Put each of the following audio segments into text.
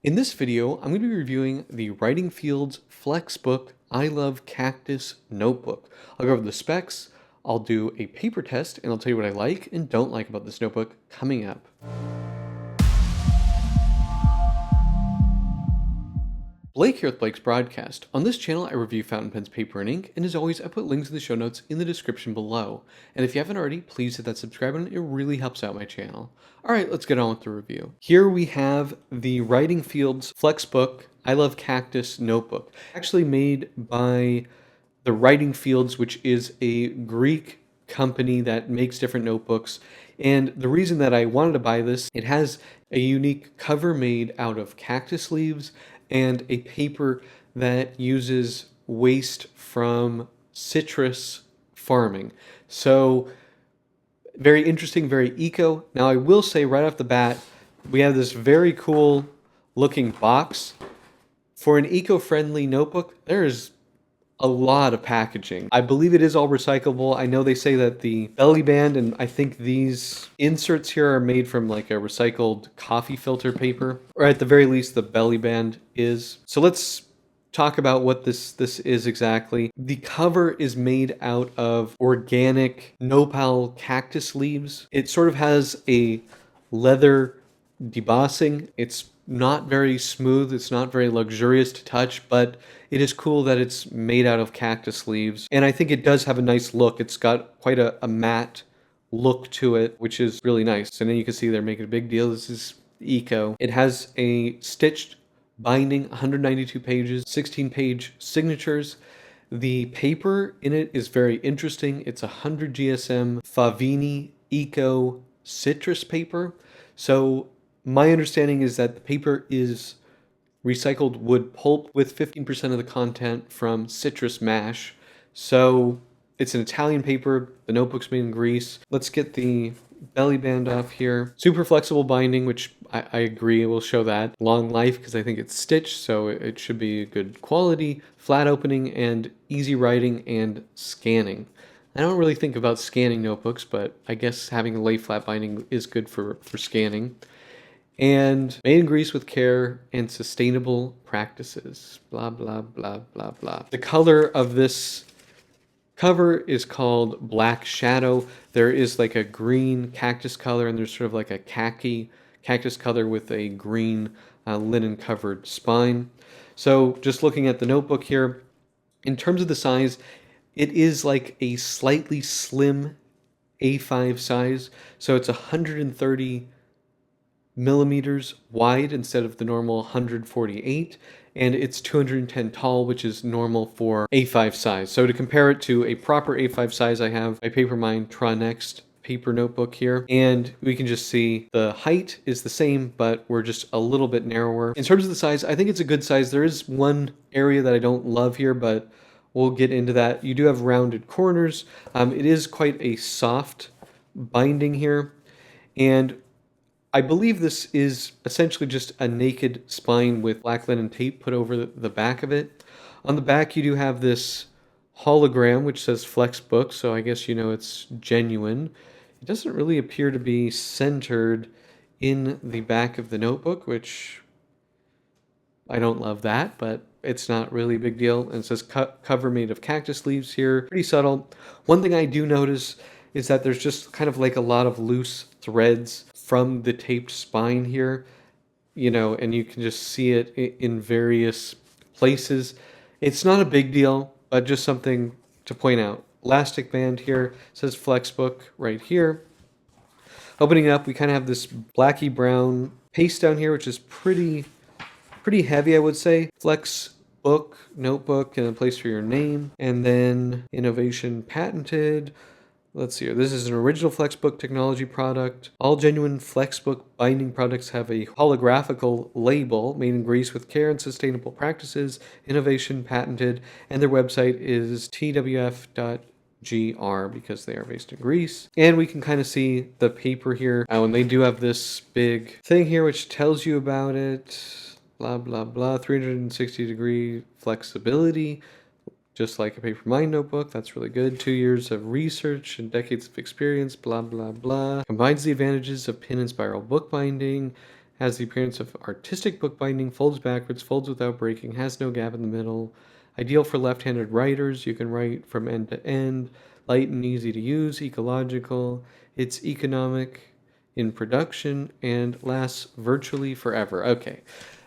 In this video, I'm going to be reviewing the Writing Fields Flexbook I Love Cactus notebook. I'll go over the specs, I'll do a paper test, and I'll tell you what I like and don't like about this notebook coming up. Blake here with Blake's Broadcast. On this channel, I review fountain pens, paper, and ink, and as always, I put links in the show notes in the description below. And if you haven't already, please hit that subscribe button, it really helps out my channel. Alright, let's get on with the review. Here we have the Writing Fields Flexbook I Love Cactus notebook, actually made by the Writing Fields, which is a Greek company that makes different notebooks. And the reason that I wanted to buy this, it has a unique cover made out of cactus leaves and a paper that uses waste from citrus farming. So very interesting, very eco. Now I will say right off the bat, we have this very cool looking box. For an eco-friendly notebook, there is a lot of packaging. I believe it is all recyclable. I know they say that the belly band and I think these inserts here are made from like a recycled coffee filter paper, or at the very least the belly band is. So let's talk about what this is exactly. The cover is made out of organic nopal cactus leaves. It sort of has a leather debossing. It's not very smooth, it's not very luxurious to touch, but it is cool that it's made out of cactus leaves. And I think it does have a nice look. It's got quite a matte look to it, which is really nice. And then you can see they're making a big deal. This is eco. It has a stitched binding, 192 pages, 16-page signatures. The paper in it is very interesting. It's 100 GSM Favini Eco citrus paper. So my understanding is that the paper is recycled wood pulp with 15% of the content from citrus mash. So it's an Italian paper. The notebook's made in Greece. Let's get the belly band off here. Super flexible binding, which I agree will show that. Long life because I think it's stitched, so it should be good quality. Flat opening and easy writing and scanning. I don't really think about scanning notebooks, but I guess having a lay flat binding is good for scanning. And made in Greece with care and sustainable practices. Blah, blah, blah, blah, blah. The color of this cover is called Black Shadow. There is like a green cactus color, and there's sort of like a khaki cactus color with a green linen covered spine. So just looking at the notebook here, in terms of the size, it is like a slightly slim A5 size. So it's 130 millimeters wide instead of the normal 148, and it's 210 tall, which is normal for A5 size. So to compare it to a proper A5 size, I have my Papermine Tronext paper notebook here, and we can just see the height is the same, but we're just a little bit narrower. In terms of the size, I think it's a good size. There is one area that I don't love here, but we'll get into that. You do have rounded corners. It is quite a soft binding here, and I believe this is essentially just a naked spine with black linen tape put over the back of it. On the back, you do have this hologram, which says Flexbook, so I guess you know it's genuine. It doesn't really appear to be centered in the back of the notebook, which I don't love that, but it's not really a big deal. And it says cover made of cactus leaves here. Pretty subtle. One thing I do notice is that there's just kind of like a lot of loose threads from the taped spine here, you know, and you can just see it in various places. It's not a big deal, but just something to point out. Elastic band here, says Flexbook right here. Opening it up, we kind of have this blacky brown paste down here, which is pretty heavy, I would say. Flexbook, notebook, and a place for your name. And then innovation patented. Let's see here. This is an original Flexbook technology product. All genuine Flexbook binding products have a holographical label made in Greece with care and sustainable practices, innovation patented, and their website is twf.gr because they are based in Greece. And we can kind of see the paper here. And they do have this big thing here which tells you about it. Blah, blah, blah. 360-degree flexibility. Just like a Papermine notebook, that's really good. 2 years of research and decades of experience, blah, blah, blah. Combines the advantages of pin and spiral bookbinding Has the appearance of artistic bookbinding, folds backwards, folds without breaking, has no gap in the middle. Ideal for left-handed writers. You can write from end to end. Light and easy to use, ecological. It's economic in production and lasts virtually forever. Okay,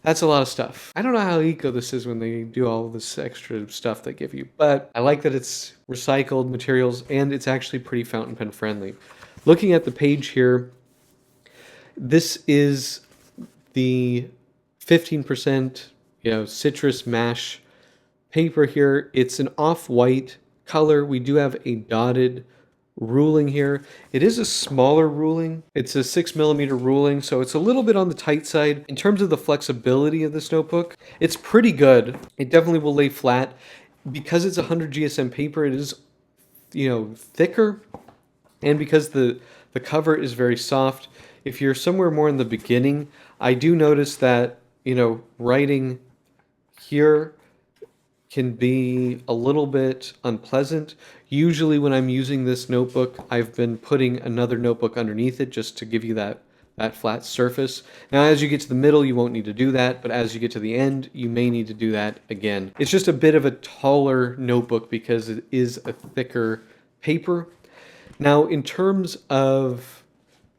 that's a lot of stuff. I don't know how eco this is when they do all this extra stuff they give you, but I like that it's recycled materials and it's actually pretty fountain pen friendly. Looking at the page here, this is the 15%, citrus mash paper here. It's an off-white color. We do have a dotted ruling here. It is a smaller ruling. It's a 6 millimeter ruling, so it's a little bit on the tight side. In terms of the flexibility of this notebook, it's pretty good. It definitely will lay flat. Because it's 100 GSM paper, it is, thicker. And because the cover is very soft, if you're somewhere more in the beginning, I do notice that, writing here can be a little bit unpleasant. Usually when I'm using this notebook, I've been putting another notebook underneath it just to give you that flat surface. Now, as you get to the middle, you won't need to do that, but as you get to the end, you may need to do that again. It's just a bit of a taller notebook because it is a thicker paper. Now, in terms of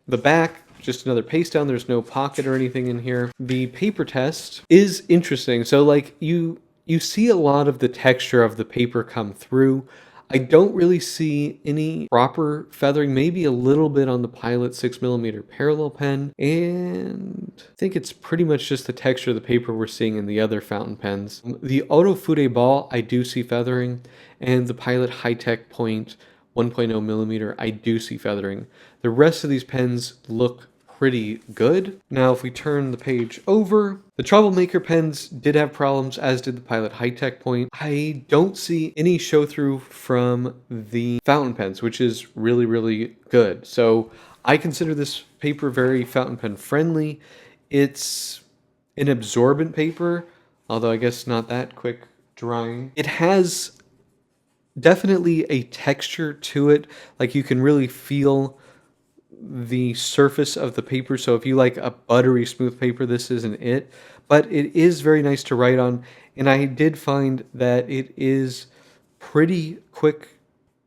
the back, just another paste down. There's no pocket or anything in here. The paper test is interesting. So like you see a lot of the texture of the paper come through. I don't really see any proper feathering, maybe a little bit on the Pilot 6mm parallel pen, and I think it's pretty much just the texture of the paper we're seeing in the other fountain pens. The Autofude Ball, I do see feathering, and the Pilot High-Tech Point 1.0mm, I do see feathering. The rest of these pens look pretty good. Now, if we turn the page over, the Troublemaker pens did have problems, as did the Pilot High-Tech Point. I don't see any show-through from the fountain pens, which is really, really good. So I consider this paper very fountain pen friendly. It's an absorbent paper, although I guess not that quick drying. It has definitely a texture to it, like you can really feel the surface of the paper. So if you like a buttery smooth paper, this isn't it, but it is very nice to write on. And I did find that it is pretty quick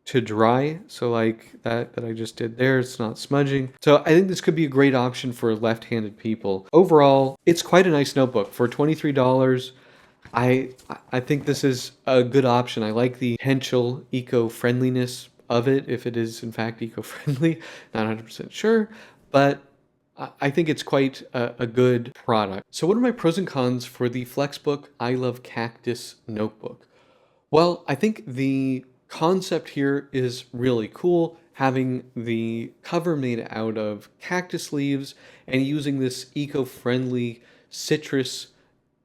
to dry. So like that I just did there, it's not smudging. So I think this could be a great option for left-handed people. Overall, it's quite a nice notebook for $23. I think this is a good option. I like the potential eco-friendliness of it, if it is in fact eco-friendly. Not 100% sure, but I think it's quite a good product. So what are my pros and cons for the Flexbook I Love Cactus notebook? Well, I think the concept here is really cool, having the cover made out of cactus leaves and using this eco-friendly citrus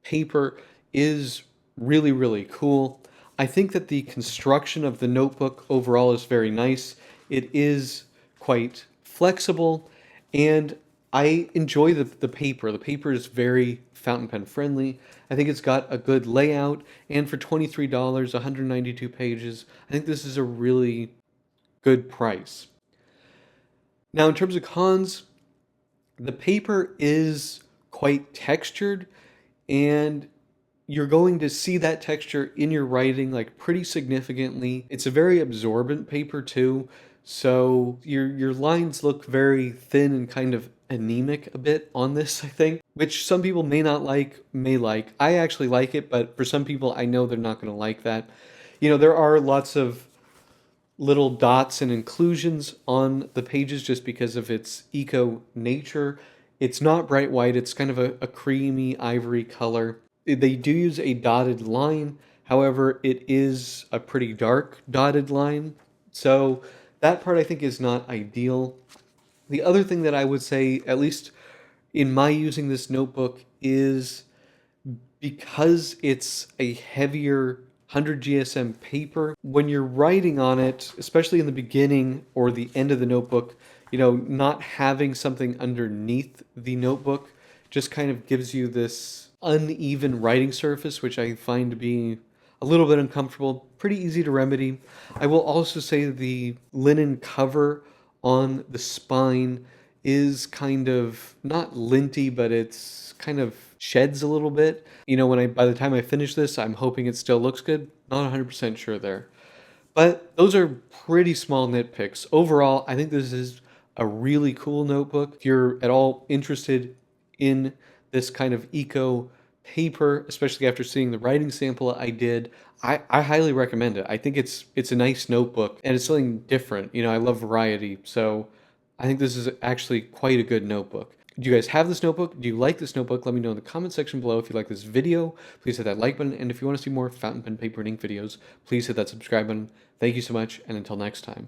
paper is really, really cool. I think that the construction of the notebook overall is very nice. It is quite flexible, and I enjoy the paper. The paper is very fountain pen friendly. I think it's got a good layout, and for $23, 192 pages, I think this is a really good price. Now, in terms of cons, the paper is quite textured, and you're going to see that texture in your writing like pretty significantly. It's a very absorbent paper too, so your lines look very thin and kind of anemic a bit on this, I think, which some people may not like, may like. I actually like it, but for some people I know they're not going to like that. There are lots of little dots and inclusions on the pages just because of its eco nature. It's not bright white, it's kind of a creamy ivory color. They do use a dotted line, however, it is a pretty dark dotted line, so that part I think is not ideal. The other thing that I would say, at least in my using this notebook, is because it's a heavier 100 GSM paper, when you're writing on it, especially in the beginning or the end of the notebook, not having something underneath the notebook just kind of gives you this uneven writing surface, which I find to be a little bit uncomfortable. Pretty easy to remedy. I will also say the linen cover on the spine is kind of not linty, but it's kind of sheds a little bit. You know, when by the time I finish this, I'm hoping it still looks good. Not 100% sure there. But those are pretty small nitpicks. Overall, I think this is a really cool notebook. If you're at all interested in this kind of eco paper, especially after seeing the writing sample I did, I highly recommend it. I think it's a nice notebook and it's something different. You know, I love variety, so I think this is actually quite a good notebook. Do you guys have this notebook? Do you like this notebook? Let me know in the comment section below. If you like this video, please hit that like button. And if you want to see more fountain pen, paper, and ink videos, please hit that subscribe button. Thank you so much, and until next time.